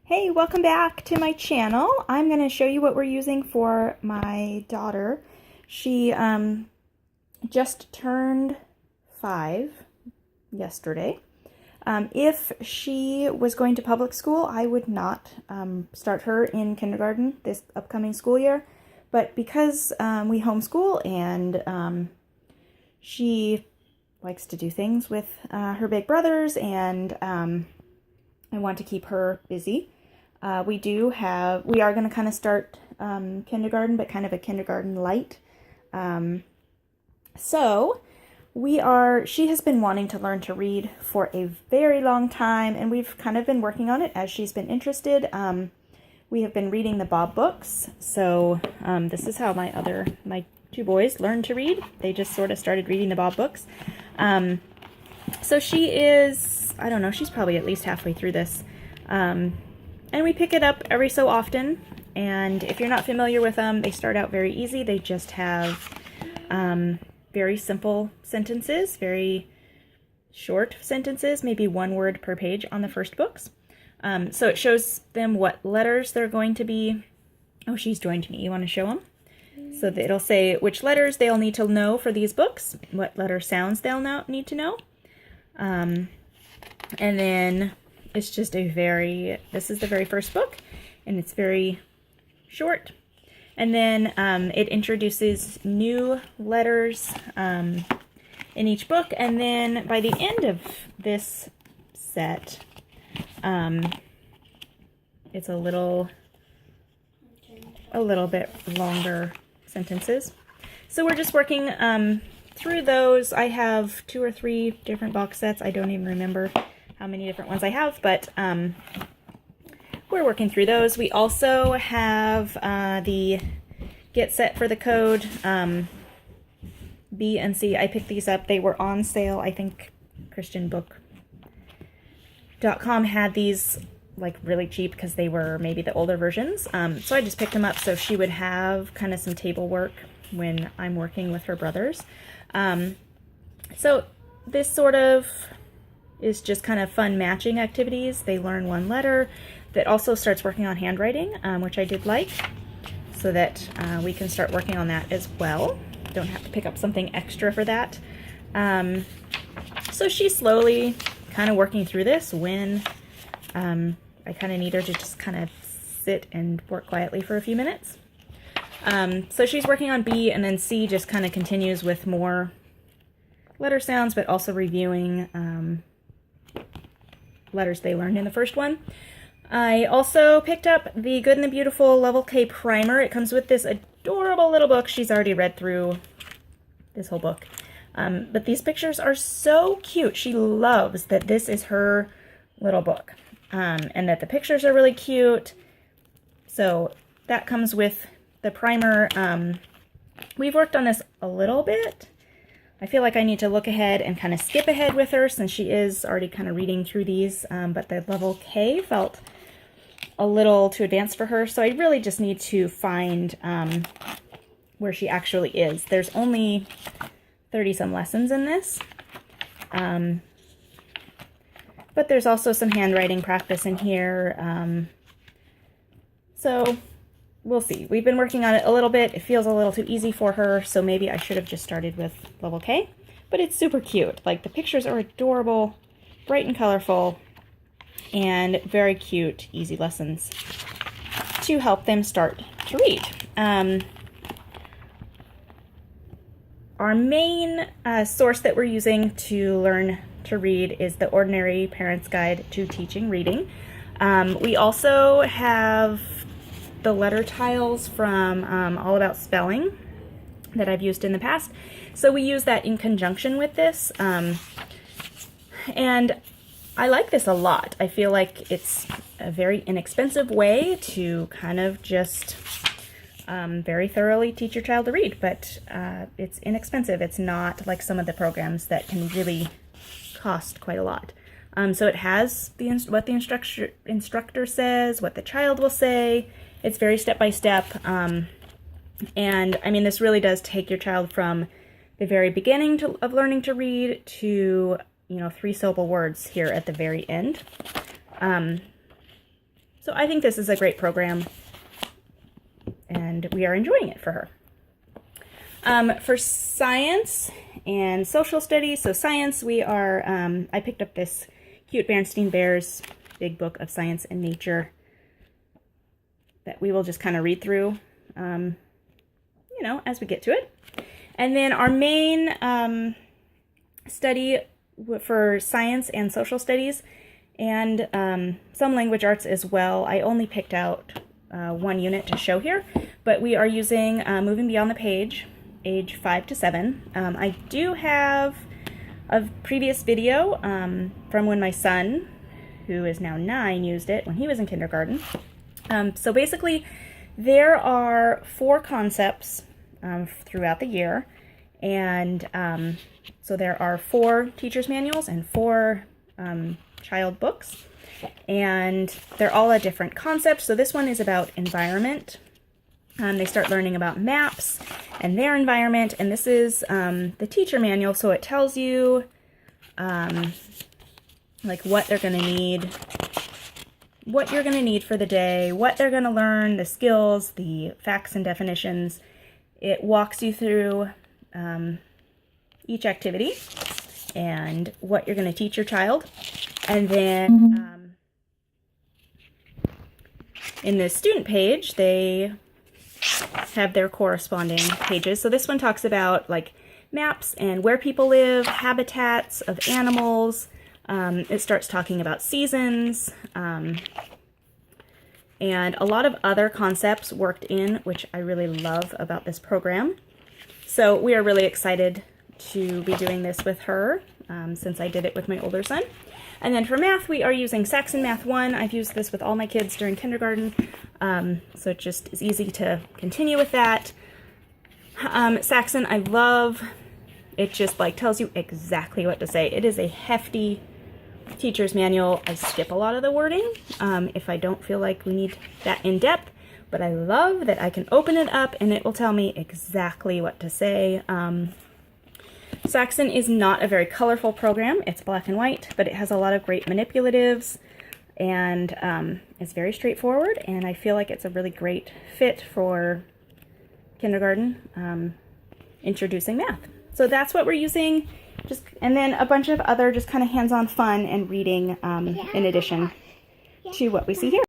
Hey, welcome back to my channel. I'm going to show you what we're using for my daughter. She just turned 5 yesterday. If she was going to public school, I would not start her in kindergarten this upcoming school year. But because we homeschool and she likes to do things with her big brothers, and I want to keep her busy. We are going to kind of start kindergarten, but kind of a kindergarten light. She has been wanting to learn to read for a very long time, and we've kind of been working on it as she's been interested. We have been reading the Bob books, so this is how my two boys learned to read. They just sort of started reading the Bob books. So she is, I don't know, she's probably at least halfway through this. And we pick it up every so often, and if you're not familiar with them, they start out very easy. They just have very simple sentences, very short sentences, maybe one word per page on the first books. So it shows them what letters they're going to be. Oh, she's joined me. You want to show them? So that it'll say which letters they'll need to know for these books, what letter sounds they'll need to know. And then it's just this is the very first book, and it's very short. And then it introduces new letters in each book, and then by the end of this set, it's a little bit longer sentences. So we're just working through those. I have 2 or 3 different box sets. I don't even remember how many different ones I have, but we're working through those. We also have the Get Set for the Code B and C. I picked these up. They were on sale. I think christianbook.com had these like really cheap because they were maybe the older versions. So I just picked them up so she would have kind of some table work when I'm working with her brothers. So this sort of is just kind of fun matching activities. They learn one letter that also starts working on handwriting, which I did like, so that we can start working on that as well. Don't have to pick up something extra for that. So she's slowly kind of working through this when I kind of need her to just kind of sit and work quietly for a few minutes. So she's working on B, and then C just kind of continues with more letter sounds, but also reviewing letters they learned in the first one. I also picked up the Good and the Beautiful Level K primer. It comes with this adorable little book. She's already read through this whole book. But these pictures are so cute. She loves that this is her little book, and that the pictures are really cute. So that comes with the primer. We've worked on this a little bit. I feel like I need to look ahead and kind of skip ahead with her since she is already kind of reading through these, but the level K felt a little too advanced for her, so I really just need to find where she actually is. There's only 30-some lessons in this, but there's also some handwriting practice in here, so we'll see. We've been working on it a little bit. It feels a little too easy for her, so maybe I should have just started with level K. But it's super cute. Like, the pictures are adorable, bright and colorful, and very cute, easy lessons to help them start to read. Our main source that we're using to learn to read is the Ordinary Parent's Guide to Teaching Reading. We also have the letter tiles from All About Spelling that I've used in the past. So we use that in conjunction with this. And I like this a lot. I feel like it's a very inexpensive way to kind of just very thoroughly teach your child to read, but it's inexpensive. It's not like some of the programs that can really cost quite a lot. So it has what the instructor says, what the child will say. It's very step-by-step, and I mean, this really does take your child from the very beginning of learning to read to, 3-syllable words here at the very end. So I think this is a great program, and we are enjoying it for her. For science and social studies, so science, we are, I picked up this cute Berenstain Bears big book of science and nature that we will just kind of read through, you know, as we get to it. And then our main study for science and social studies and some language arts as well. I only picked out one unit to show here, but we are using Moving Beyond the Page, age 5 to 7. I do have a previous video from when my son, who is now 9, used it when he was in kindergarten. So basically, there are 4 concepts throughout the year, and so there are 4 teacher's manuals and 4 child books, and they're all a different concept. So this one is about environment. They start learning about maps and their environment, and this is the teacher manual, so it tells you like what they're going to need, what you're going to need for the day, what they're going to learn, the skills, the facts and definitions. It walks you through each activity and what you're going to teach your child. And then in the student page, they have their corresponding pages. So this one talks about like maps and where people live, habitats of animals. It starts talking about seasons, and a lot of other concepts worked in, which I really love about this program. So we are really excited to be doing this with her, since I did it with my older son. And then for math, we are using Saxon Math 1. I've used this with all my kids during kindergarten, so it just is easy to continue with that. Saxon, I love. It just like tells you exactly what to say. It is a hefty teacher's manual. I skip a lot of the wording if I don't feel like we need that in depth, but I love that I can open it up and it will tell me exactly what to say. Saxon is not a very colorful program. It's black and white, but it has a lot of great manipulatives, and it's very straightforward, and I feel like it's a really great fit for kindergarten, introducing math. So that's what we're using, and then a bunch of other just kind of hands-on fun and reading in addition to what we see here.